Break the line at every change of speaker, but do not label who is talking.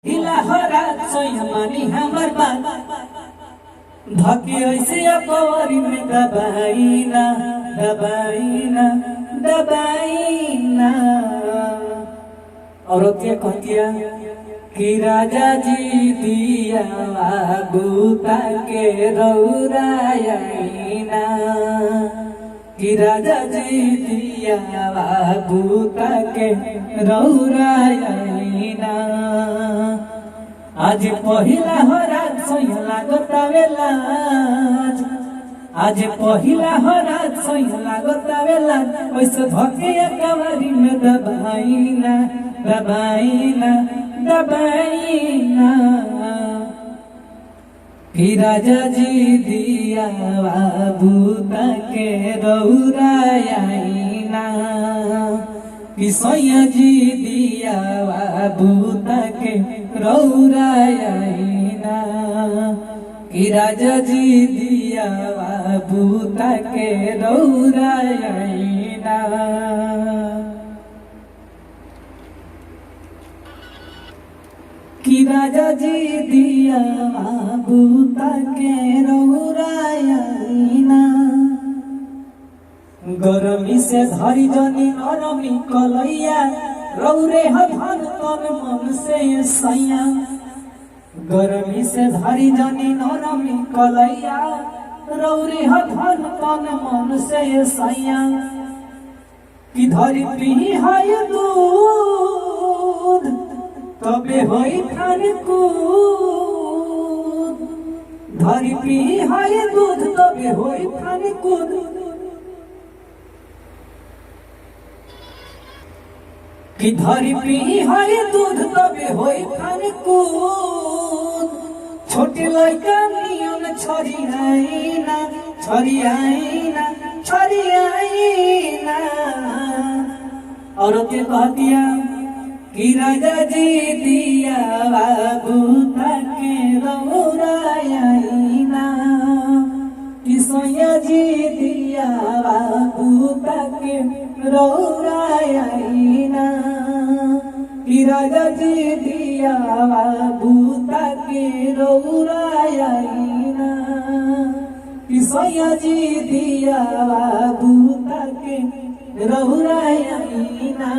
हिला हो रात सोयमानी हमर बात धके ऐसे अपवरी में दबाईना दबाईना दबाईना। औरत के कहतिया कि राजा जी दिया बूता के रौरायना, कि राजा जी दिया बूता के रौरायना। आज पहिला हो रात सोया लागतावे लाज, आज पहिला हो रात सोया लागतावे लाज। वैसे धके कवारी में दबाईना दबाईना दबाईना। कि राजा जी दिया बूता के रौरायना, कि सैया जी दिया बूता के रौरायना, कि राजा जी दिया बूता के रौरायना। कि राजा जी दिया बूता के रौरायना। गरमी से धरी जनी नरमी कलैया, रौरे हन तन मन से सैया। गरमी से धरी जनी नरमी कलैया, रौरे हन तन मन से सैया। कि धरी पी है दूध तबे होई फान कूद, धरी पी है दूध तबे होई फान कूद। कि धरी पी है दूध तबे होई फान कूद। छोटे लड़का नियन छरी आईना छरी आईना छरी आईना। औरत के कहतिया कि राजा जी दिया बूता के रौरायना, कि सैया जी दिया बूता के रौरायना, कि राजा जी दिया बूता के रौरायना, कि सैया जी दिया बूता के रौरायना।